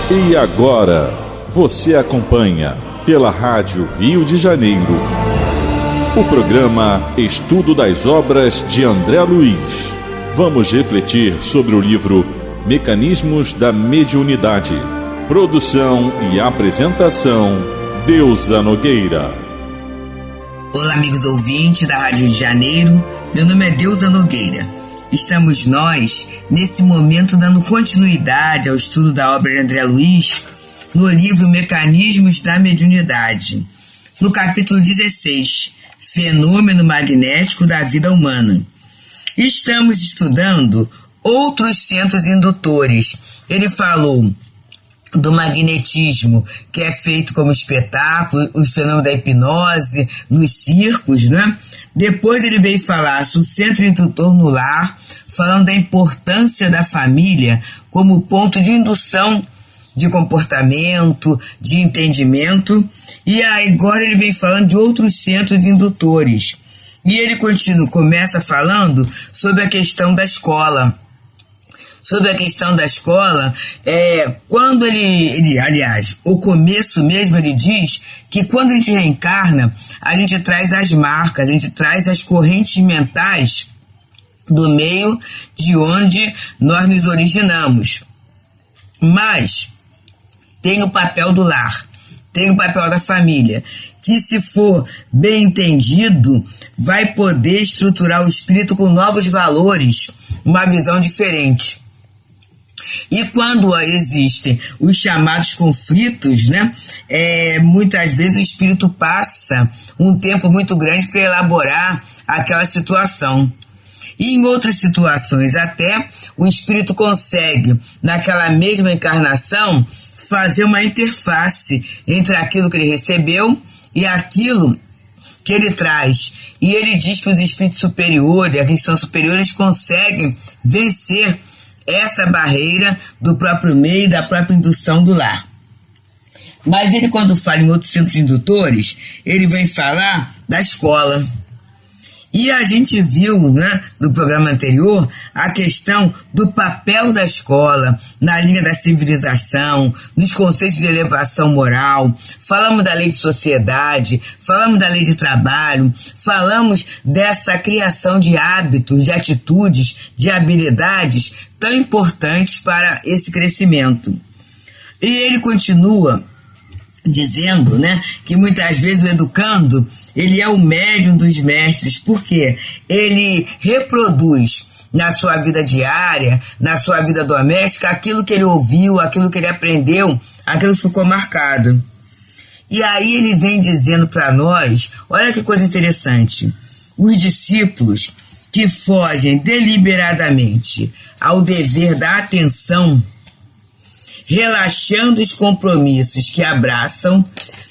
E agora, você acompanha pela Rádio Rio de Janeiro o programa Estudo das Obras de André Luiz. Vamos refletir sobre o livro Mecanismos da Mediunidade. Produção e apresentação, Deusa Nogueira. Olá, amigos ouvintes da Rádio Rio de Janeiro. Meu nome é Deusa Nogueira. Estamos nós, nesse momento, dando continuidade ao estudo da obra de André Luiz, no livro Mecanismos da Mediunidade, no capítulo 16, Fenômeno Magnético da Vida Humana. Estamos estudando outros centros indutores. Ele falou do magnetismo, que é feito como espetáculo, o fenômeno da hipnose, nos circos, né? Depois ele veio falar sobre o centro indutor no lar, falando da importância da família como ponto de indução de comportamento, de entendimento, e agora ele vem falando de outros centros indutores. E ele começa falando sobre a questão da escola. Sobre a questão da escola, quando aliás, o começo mesmo ele diz que quando a gente reencarna, a gente traz as marcas, a gente traz as correntes mentais do meio de onde nós nos originamos. Mas tem o papel do lar, tem o papel da família, que se for bem entendido, vai poder estruturar o espírito com novos valores, uma visão diferente. E quando existem os chamados conflitos, né, muitas vezes o espírito passa um tempo muito grande para elaborar aquela situação. E em outras situações até, o espírito consegue, naquela mesma encarnação, fazer uma interface entre aquilo que ele recebeu e aquilo que ele traz. E ele diz que os espíritos superiores, aqueles que são superiores, conseguem vencer essa barreira do próprio meio, da própria indução do lar. Mas ele, quando fala em outros centros indutores, ele vem falar da escola. E a gente viu, né, no programa anterior, a questão do papel da escola na linha da civilização, nos conceitos de elevação moral. Falamos da lei de sociedade, falamos da lei de trabalho, falamos dessa criação de hábitos, de atitudes, de habilidades tão importantes para esse crescimento. E ele continua dizendo, né, que muitas vezes o educando, ele é o médium dos mestres, porque ele reproduz na sua vida diária, na sua vida doméstica, aquilo que ele ouviu, aquilo que ele aprendeu, aquilo que ficou marcado. E aí ele vem dizendo para nós, olha que coisa interessante, os discípulos que fogem deliberadamente ao dever da atenção, relaxando os compromissos que abraçam,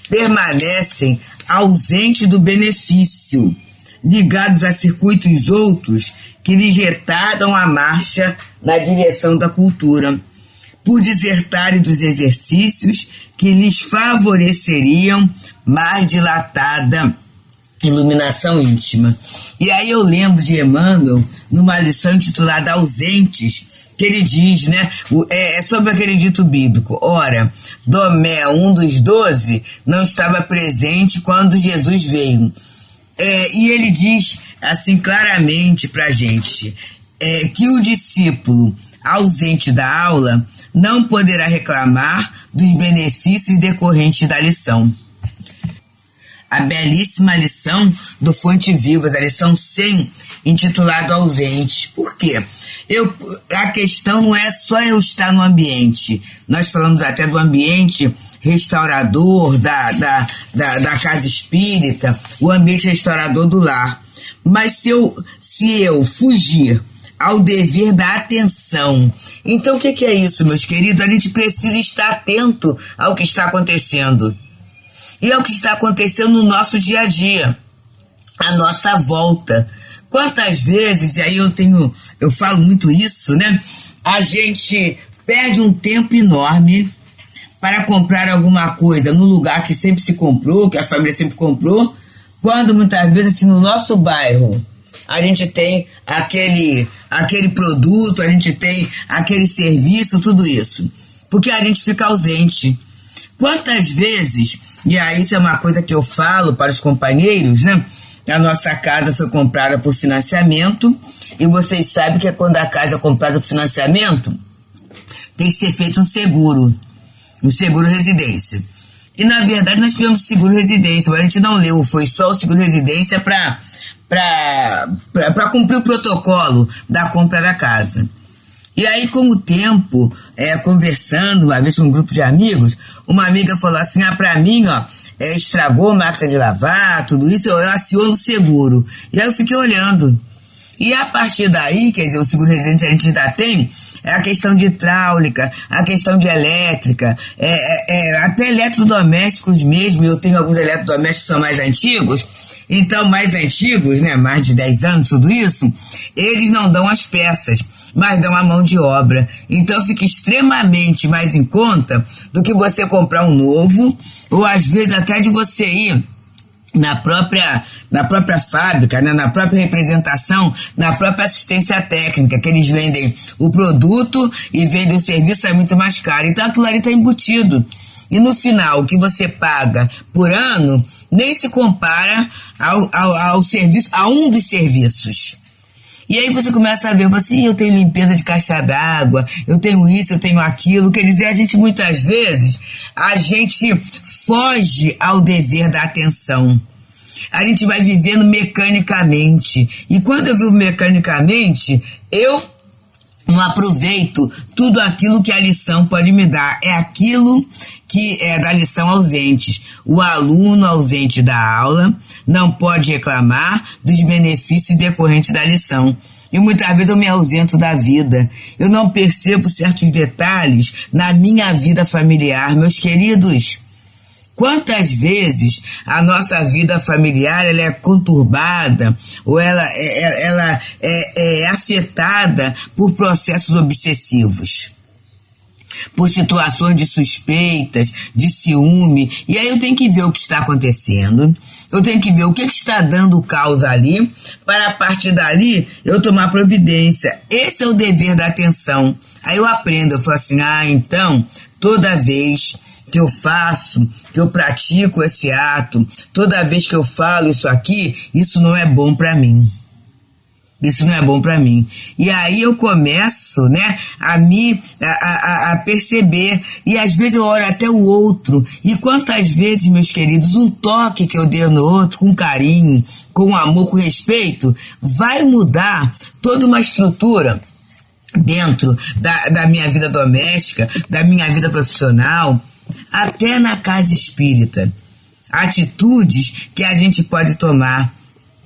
permanecem ausentes do benefício, ligados a circuitos outros que lhes retardam a marcha na direção da cultura, por desertarem dos exercícios que lhes favoreceriam mais dilatada iluminação íntima. E aí eu lembro de Emmanuel, numa lição intitulada Ausentes, que ele diz, né, sobre aquele dito bíblico, ora, Domé, um dos 12, não estava presente quando Jesus veio. E ele diz, assim, claramente pra gente, que o discípulo ausente da aula não poderá reclamar dos benefícios decorrentes da lição. A belíssima lição do Fonte Viva, da lição 100, intitulado Ausentes. Por quê? A questão não é só eu estar no ambiente. Nós falamos até do ambiente restaurador, da casa espírita, o ambiente restaurador do lar. Mas se eu fugir ao dever da atenção, então o que é isso, meus queridos? A gente precisa estar atento ao que está acontecendo. E é o que está acontecendo no nosso dia a dia, à nossa volta. Quantas vezes, e aí eu falo muito isso, né? A gente perde um tempo enorme para comprar alguma coisa no lugar que sempre se comprou, que a família sempre comprou, quando muitas vezes assim, no nosso bairro a gente tem aquele produto, a gente tem aquele serviço, tudo isso. porque a gente fica ausente. Quantas vezes, e aí isso é uma coisa que eu falo para os companheiros, né? A nossa casa foi comprada por financiamento, e vocês sabem que quando a casa é comprada por financiamento, tem que ser feito um seguro residência. E na verdade nós tivemos seguro residência, mas a gente não leu, foi só o seguro residência para cumprir o protocolo da compra da casa. E aí, com o tempo, conversando uma vez com um grupo de amigos, uma amiga falou assim, pra mim, estragou a máquina de lavar, tudo isso, eu aciono o seguro. E aí eu fiquei olhando. E a partir daí, quer dizer, o seguro residência a gente ainda tem, a questão de hidráulica, a questão de elétrica, até eletrodomésticos mesmo, eu tenho alguns eletrodomésticos que são mais antigos, então mais antigos, né, mais de 10 anos, tudo isso, eles não dão as peças, mas dão a mão de obra. Então fica extremamente mais em conta do que você comprar um novo, ou às vezes até de você ir na própria fábrica, né, na própria representação, na própria assistência técnica, que eles vendem o produto e vendem o serviço, é muito mais caro. Então aquilo ali está embutido. E no final, o que você paga por ano nem se compara ao serviço, a um dos serviços. E aí você começa a ver, assim, eu tenho limpeza de caixa d'água, eu tenho isso, eu tenho aquilo. Quer dizer, a gente muitas vezes, a gente foge ao dever da atenção. A gente vai vivendo mecanicamente. E quando eu vivo mecanicamente, eu não aproveito tudo aquilo que a lição pode me dar. É aquilo que é da lição ausentes. O aluno ausente da aula não pode reclamar dos benefícios decorrentes da lição. E muitas vezes eu me ausento da vida. Eu não percebo certos detalhes na minha vida familiar. Meus queridos, quantas vezes a nossa vida familiar ela é conturbada ou ela é afetada por processos obsessivos, por situações de suspeitas, de ciúme, e aí eu tenho que ver o que está acontecendo, eu tenho que ver o que está dando caos ali, para a partir dali eu tomar providência. Esse é o dever da atenção. Aí eu aprendo, eu falo assim, então, toda vez que eu faço, que eu pratico esse ato, toda vez que eu falo isso aqui, isso não é bom para mim. Isso não é bom para mim. E aí eu começo, né, a perceber, e às vezes eu olho até o outro, e quantas vezes, meus queridos, um toque que eu dei no outro, com carinho, com amor, com respeito, vai mudar toda uma estrutura dentro da minha vida doméstica, da minha vida profissional, até na casa espírita. Atitudes que a gente pode tomar,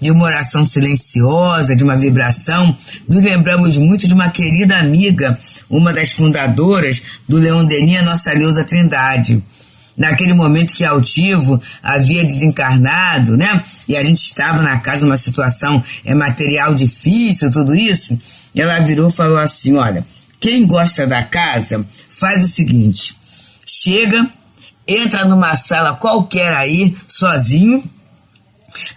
de uma oração silenciosa, de uma vibração. Nos lembramos muito de uma querida amiga, uma das fundadoras do Leon Denis, a nossa Neuza Trindade. Naquele momento que Altivo havia desencarnado, né? E a gente estava na casa numa situação material difícil, tudo isso. E ela virou e falou assim, olha, quem gosta da casa faz o seguinte, chega, entra numa sala qualquer aí, sozinho,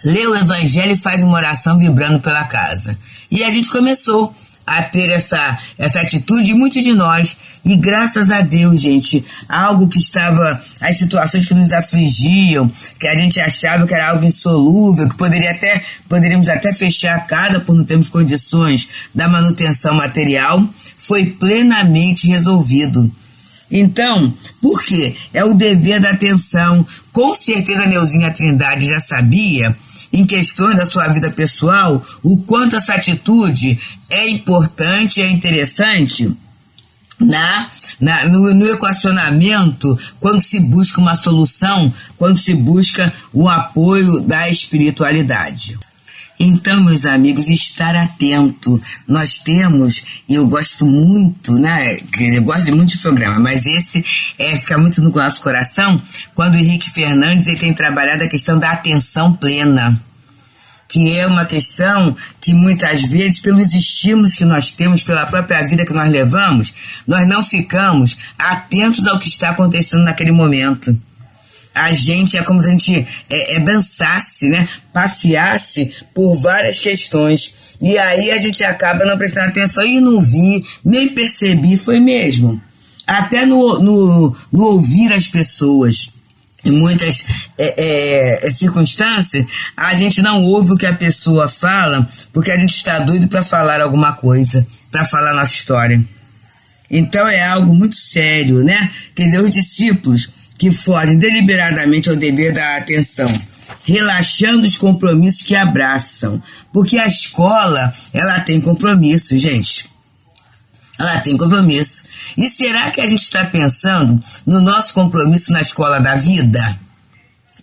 lê o evangelho e faz uma oração vibrando pela casa. E a gente começou a ter essa atitude, e muitos de nós, e graças a Deus, gente, algo que estava, as situações que nos afligiam, que a gente achava que era algo insolúvel, que poderíamos até fechar a casa por não termos condições da manutenção material, foi plenamente resolvido. Então, por quê? É o dever da atenção. Com certeza a Neuzinha Trindade já sabia, em questões da sua vida pessoal, o quanto essa atitude é importante, é interessante no equacionamento, quando se busca uma solução, quando se busca o apoio da espiritualidade. Então, meus amigos, estar atento. Nós temos, e eu gosto muito, né? Eu gosto muito de programa, mas esse fica muito no nosso coração, quando o Henrique Fernandes ele tem trabalhado a questão da atenção plena, que é uma questão que muitas vezes, pelos estímulos que nós temos, pela própria vida que nós levamos, nós não ficamos atentos ao que está acontecendo naquele momento. A gente é como se a gente dançasse, né? Passeasse por várias questões. E aí a gente acaba não prestando atenção e não vi, nem percebi, foi mesmo. até no ouvir as pessoas. Em muitas circunstâncias, a gente não ouve o que a pessoa fala porque a gente está doido para falar alguma coisa, para falar nossa história. Então é algo muito sério, né? Quer dizer, os discípulos que fogem deliberadamente ao dever da atenção, relaxando os compromissos que abraçam, porque a escola, ela tem compromisso, gente. Ela tem compromisso. E será que a gente está pensando no nosso compromisso na escola da vida?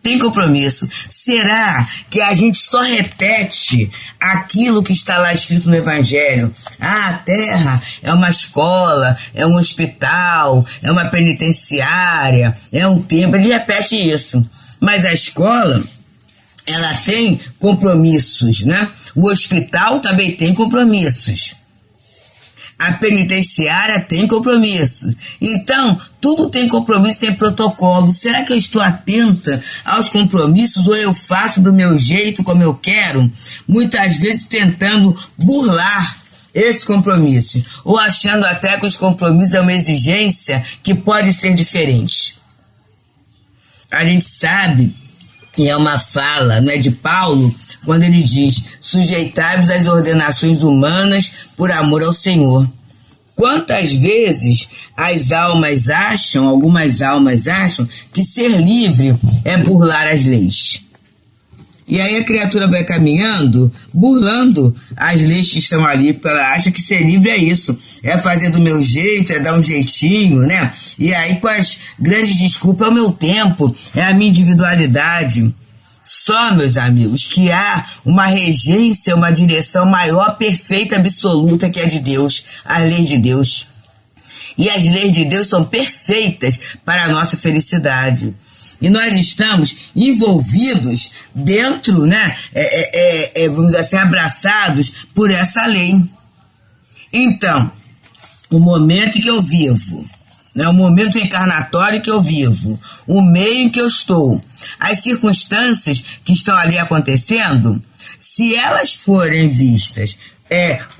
Tem compromisso. Será que a gente só repete aquilo que está lá escrito no Evangelho? Ah, a terra é uma escola, é um hospital, é uma penitenciária, é um templo. A gente repete isso. Mas a escola, ela tem compromissos, né? O hospital também tem compromissos. A penitenciária tem compromisso. Então, tudo tem compromisso, tem protocolo. Será que eu estou atenta aos compromissos ou eu faço do meu jeito, como eu quero? Muitas vezes tentando burlar esse compromisso. Ou achando até que os compromissos é uma exigência que pode ser diferente. A gente sabe, e é uma fala, não é, de Paulo, quando ele diz: sujeitai-vos às ordenações humanas por amor ao Senhor. Quantas vezes algumas almas acham que ser livre é burlar as leis. E aí a criatura vai caminhando, burlando as leis que estão ali, porque ela acha que ser livre é isso, é fazer do meu jeito, é dar um jeitinho, né? E aí com as grandes desculpas, é o meu tempo, é a minha individualidade. Só, meus amigos, que há uma regência, uma direção maior, perfeita, absoluta, que é de Deus, as leis de Deus. E as leis de Deus são perfeitas para a nossa felicidade. E nós estamos envolvidos dentro, né, vamos dizer assim, abraçados por essa lei. Então, o momento em que eu vivo, né, o momento encarnatório que eu vivo, o meio em que eu estou, as circunstâncias que estão ali acontecendo, se elas forem vistas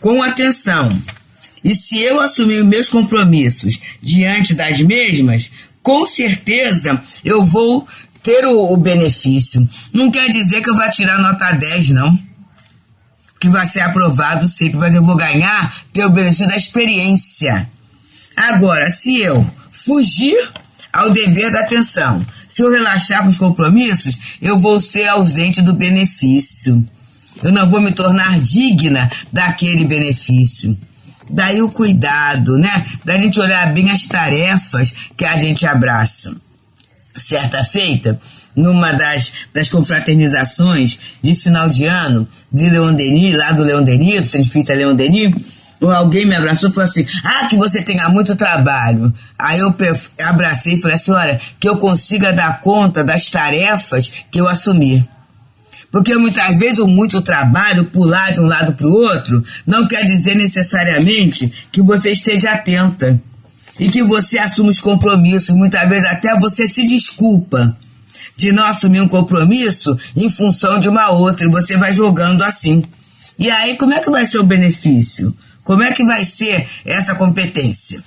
com atenção, e se eu assumir os meus compromissos diante das mesmas, com certeza eu vou ter o benefício. Não quer dizer que eu vou tirar nota 10, não. Que vai ser aprovado sempre, mas eu vou ter o benefício da experiência. Agora, se eu fugir ao dever da atenção, se eu relaxar com os compromissos, eu vou ser ausente do benefício. Eu não vou me tornar digna daquele benefício. Daí o cuidado, né? Da gente olhar bem as tarefas que a gente abraça. Certa feita, numa das confraternizações de final de ano de Leon Denis, lá do Leon Denis, do Centro Espírita Leon Denis, alguém me abraçou e falou assim: que você tenha muito trabalho. Aí eu abracei e falei assim: olha, que eu consiga dar conta das tarefas que eu assumi. Porque muitas vezes o muito trabalho, pular de um lado para o outro, não quer dizer necessariamente que você esteja atenta. E que você assuma os compromissos. Muitas vezes até você se desculpa de não assumir um compromisso em função de uma outra. E você vai jogando assim. E aí como é que vai ser o benefício? Como é que vai ser essa competência?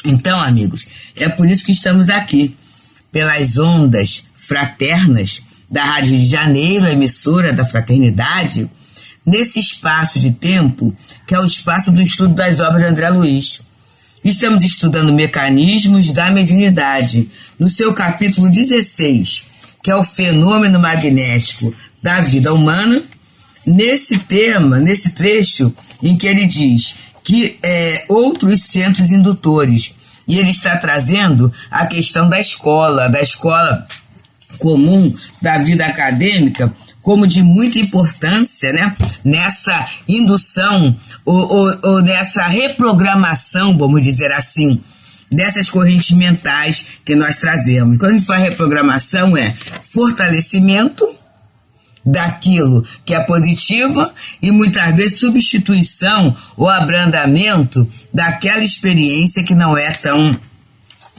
Então, amigos, é por isso que estamos aqui, pelas ondas fraternas da Rádio Rio de Janeiro, a emissora da Fraternidade, nesse espaço de tempo, que é o espaço do estudo das obras de André Luiz. Estamos estudando mecanismos da mediunidade, no seu capítulo 16, que é o fenômeno magnético da vida humana, nesse tema, nesse trecho em que ele diz que outros centros indutores, e ele está trazendo a questão da escola comum da vida acadêmica, como de muita importância, né, nessa indução ou nessa reprogramação, vamos dizer assim, dessas correntes mentais que nós trazemos. Quando a gente fala reprogramação, é fortalecimento daquilo que é positivo e muitas vezes substituição ou abrandamento daquela experiência que não é tão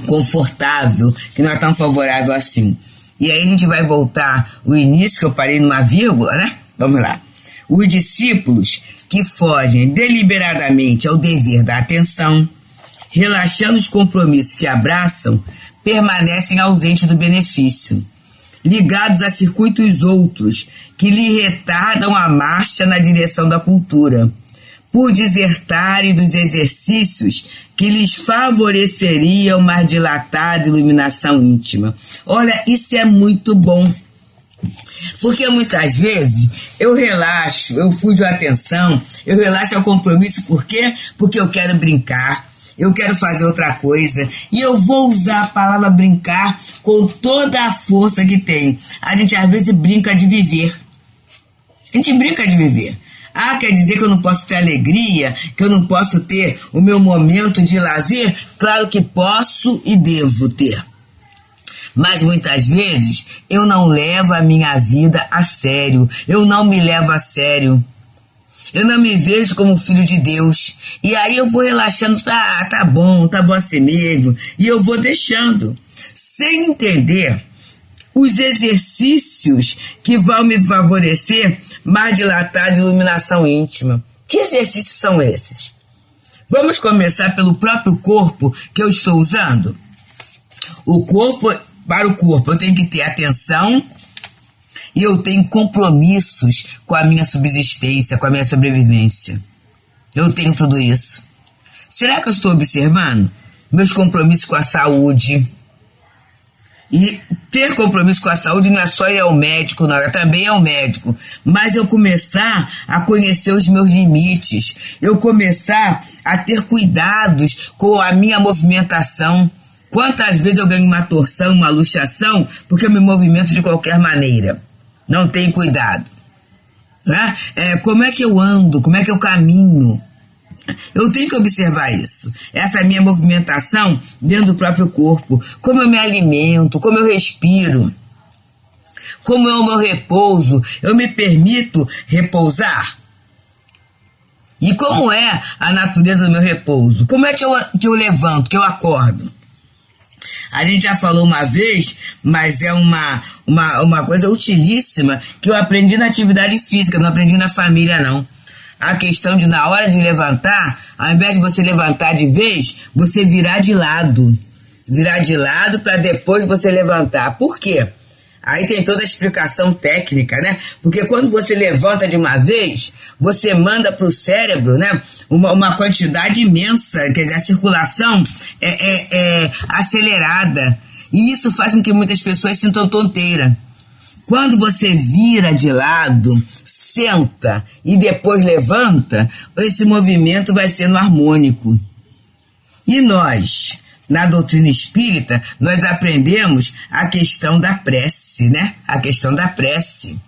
confortável, que não é tão favorável assim. E aí a gente vai voltar o início, que eu parei numa vírgula, né? Vamos lá. Os discípulos que fogem deliberadamente ao dever da atenção, relaxando os compromissos que abraçam, permanecem ausentes do benefício, ligados a circuitos outros que lhe retardam a marcha na direção da cultura, por desertarem dos exercícios que lhes favoreceriam mais dilatada iluminação íntima. Olha, isso é muito bom. Porque muitas vezes eu relaxo, eu fujo a atenção, eu relaxo ao compromisso. Por quê? Porque eu quero brincar, eu quero fazer outra coisa. E eu vou usar a palavra brincar com toda a força que tem. A gente às vezes brinca de viver. A gente brinca de viver. Ah, quer dizer que eu não posso ter alegria, que eu não posso ter o meu momento de lazer? Claro que posso e devo ter. Mas muitas vezes eu não levo a minha vida a sério, eu não me levo a sério. Eu não me vejo como filho de Deus. E aí eu vou relaxando, tá bom assim mesmo. E eu vou deixando, sem entender os exercícios que vão me favorecer mais dilatada iluminação íntima. Que exercícios são esses? Vamos começar pelo próprio corpo que eu estou usando. Para o corpo eu tenho que ter atenção e eu tenho compromissos com a minha subsistência, com a minha sobrevivência. Eu tenho tudo isso. Será que eu estou observando meus compromissos com a saúde? E ter compromisso com a saúde não é só ir ao médico, não, eu também é o médico. Mas eu começar a conhecer os meus limites, eu começar a ter cuidados com a minha movimentação. Quantas vezes eu ganho uma torção, uma luxação, porque eu me movimento de qualquer maneira? Não tenho cuidado. Né? Como é que eu ando? Como é que eu caminho? Eu tenho que observar isso. Essa minha movimentação dentro do próprio corpo. Como eu me alimento, como eu respiro. Como é o meu repouso. Eu me permito repousar. E como é a natureza do meu repouso? Como é que eu levanto, que eu acordo? A gente já falou uma vez, mas é uma coisa utilíssima que eu aprendi na atividade física, não aprendi na família, não. A questão de, na hora de levantar, ao invés de você levantar de vez, você virar de lado. Virar de lado para depois você levantar. Por quê? Aí tem toda a explicação técnica, né? Porque quando você levanta de uma vez, você manda para o cérebro, né, uma quantidade imensa, quer dizer, a circulação é acelerada. E isso faz com que muitas pessoas sintam tonteira. Quando você vira de lado, senta e depois levanta, esse movimento vai sendo harmônico. E nós, na doutrina espírita, nós aprendemos a questão da prece, né? A questão da prece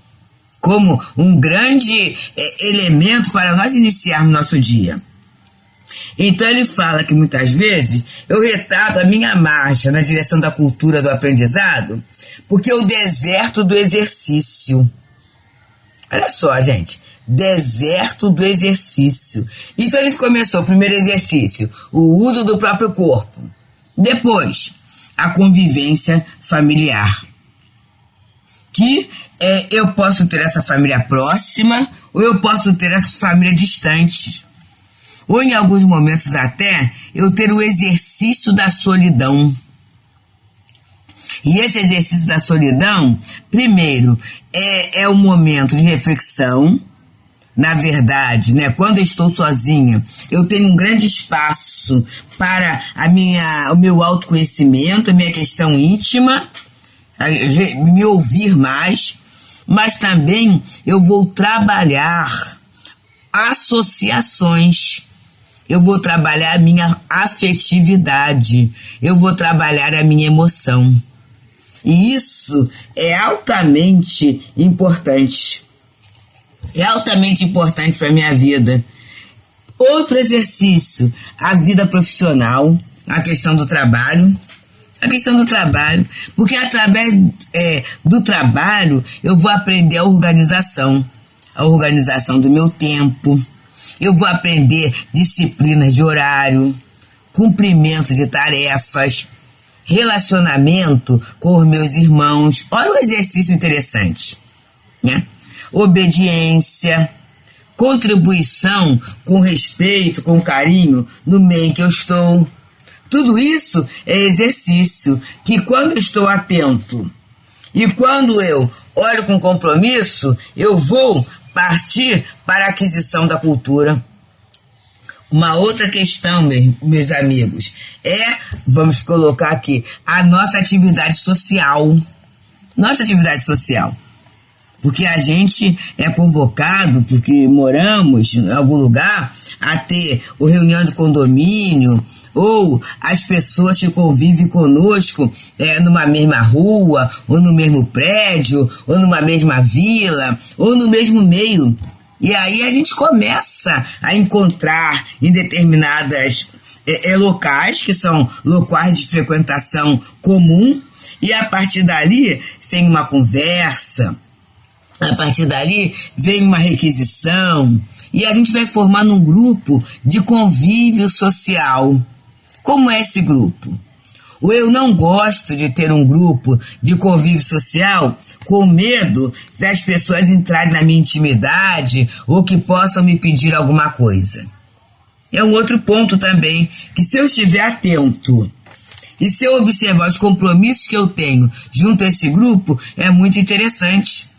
como um grande elemento para nós iniciarmos nosso dia. Então ele fala que muitas vezes eu retardo a minha marcha na direção da cultura do aprendizado porque eu deserto do exercício. Olha só, gente, deserto do exercício. Então a gente começou o primeiro exercício, o uso do próprio corpo. Depois, a convivência familiar. Que eu posso ter essa família próxima ou eu posso ter essa família distante. Ou em alguns momentos até eu ter o exercício da solidão. E esse exercício da solidão, primeiro, é um momento de reflexão. Na verdade, né, quando eu estou sozinha, eu tenho um grande espaço para o meu autoconhecimento, a minha questão íntima, me ouvir mais, mas também eu vou trabalhar associações. Eu vou trabalhar a minha afetividade, eu vou trabalhar a minha emoção. E isso é altamente importante. É altamente importante para a minha vida. Outro exercício, a vida profissional, a questão do trabalho. A questão do trabalho, porque através do trabalho eu vou aprender a organização do meu tempo. Eu vou aprender disciplinas de horário, cumprimento de tarefas, relacionamento com os meus irmãos. Olha um exercício interessante, né? Obediência, contribuição com respeito, com carinho no meio em que eu estou. Tudo isso é exercício, que quando eu estou atento e quando eu olho com compromisso, eu vou partir para a aquisição da cultura. Uma outra questão, meus amigos, vamos colocar aqui, a nossa atividade social. Nossa atividade social. Porque a gente é convocado, porque moramos em algum lugar, a ter o reunião de condomínio, ou as pessoas que convivem conosco numa mesma rua, ou no mesmo prédio, ou numa mesma vila, ou no mesmo meio. E aí a gente começa a encontrar em determinadas locais, que são locais de frequentação comum, e a partir dali tem uma conversa, a partir dali vem uma requisição, e a gente vai formando um grupo de convívio social. Como é esse grupo? Eu não gosto de ter um grupo de convívio social com medo das pessoas entrarem na minha intimidade ou que possam me pedir alguma coisa. É um outro ponto também, que se eu estiver atento e se eu observar os compromissos que eu tenho junto a esse grupo, é muito interessante.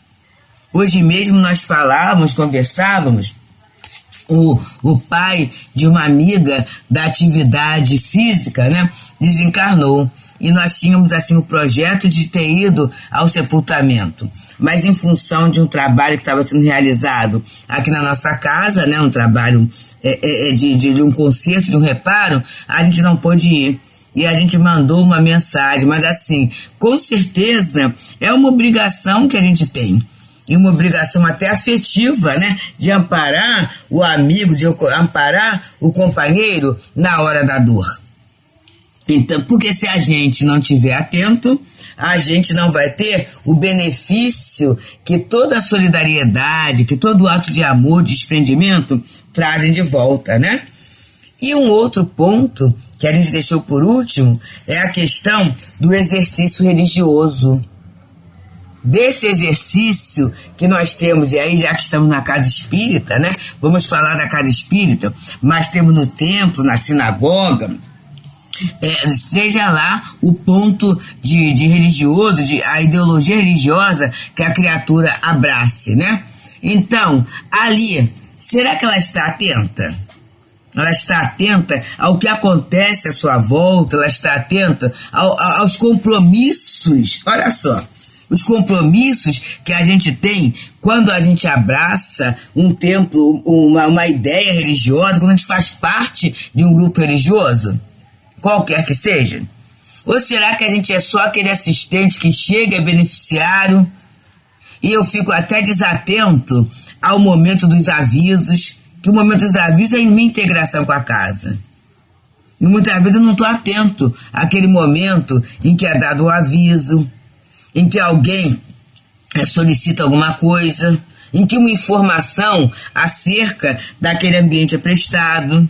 Hoje mesmo nós conversávamos, o pai de uma amiga da atividade física, né, desencarnou. E nós tínhamos assim o projeto de ter ido ao sepultamento. Mas em função de um trabalho que estava sendo realizado aqui na nossa casa, né, um trabalho de um conserto, de um reparo, a gente não pôde ir. E a gente mandou uma mensagem, mas assim, com certeza é uma obrigação que a gente tem. E uma obrigação até afetiva, né? De amparar o amigo, de amparar o companheiro na hora da dor. Então, porque se a gente não estiver atento, a gente não vai ter o benefício que toda a solidariedade, que todo o ato de amor, de desprendimento, trazem de volta, né? E um outro ponto que a gente deixou por último é a questão do exercício religioso. Desse exercício que nós temos, e aí já que estamos na casa espírita, né? Vamos falar da casa espírita, mas temos no templo, na sinagoga, seja lá o ponto de religioso, a ideologia religiosa que a criatura abrace, né? Então, ali, será que ela está atenta? Ela está atenta ao que acontece à sua volta, ela está atenta aos compromissos, olha só, os compromissos que a gente tem quando a gente abraça um templo, uma ideia religiosa, quando a gente faz parte de um grupo religioso, qualquer que seja? Ou será que a gente é só aquele assistente que chega, é beneficiário, e eu fico até desatento ao momento dos avisos, que o momento dos avisos é em minha integração com a casa. E muitas vezes eu não estou atento àquele momento em que é dado o aviso, em que alguém solicita alguma coisa, em que uma informação acerca daquele ambiente é prestado.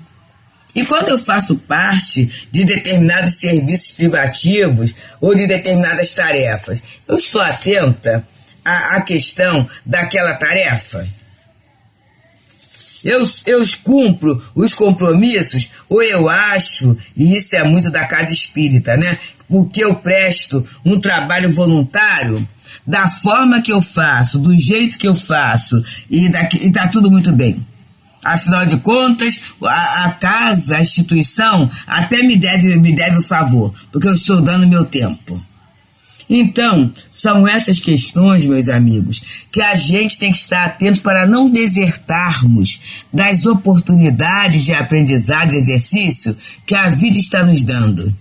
E quando eu faço parte de determinados serviços privativos ou de determinadas tarefas, eu estou atenta à questão daquela tarefa? Eu cumpro os compromissos, ou eu acho, e isso é muito da casa espírita, né? Porque eu presto um trabalho voluntário, da forma que eu faço, do jeito que eu faço, e tá tudo muito bem. Afinal de contas, a casa, a instituição, até me deve o favor, porque eu estou dando meu tempo. Então, são essas questões, meus amigos, que a gente tem que estar atento para não desertarmos das oportunidades de aprendizado, de exercício que a vida está nos dando.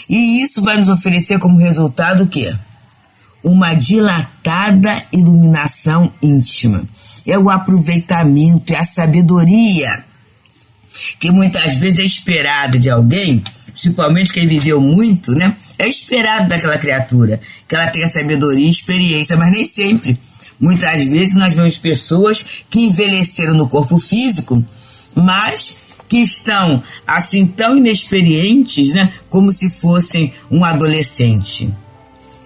E isso vai nos oferecer como resultado o quê? Uma dilatada iluminação íntima. É o aproveitamento, é a sabedoria que muitas vezes é esperado de alguém, principalmente quem viveu muito, né? É esperado daquela criatura que ela tenha sabedoria e experiência, mas nem sempre. Muitas vezes nós vemos pessoas que envelheceram no corpo físico, mas que estão assim tão inexperientes, né? Como se fossem um adolescente.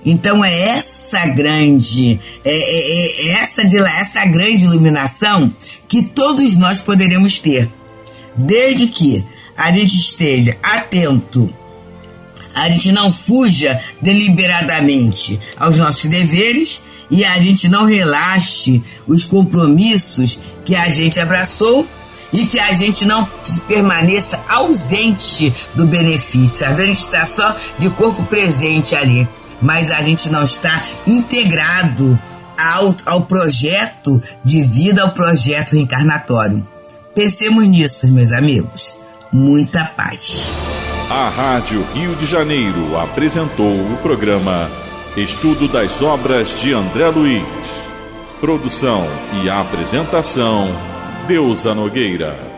Então é essa grande, essa grande iluminação que todos nós poderemos ter, desde que a gente esteja atento, a gente não fuja deliberadamente aos nossos deveres e a gente não relaxe os compromissos que a gente abraçou e que a gente não permaneça ausente do benefício. A gente está só de corpo presente ali, mas a gente não está integrado ao projeto de vida, ao projeto reencarnatório. Pensemos nisso, meus amigos. Muita paz. A Rádio Rio de Janeiro apresentou o programa Estudo das Obras de André Luiz. Produção e apresentação, Deusa Nogueira.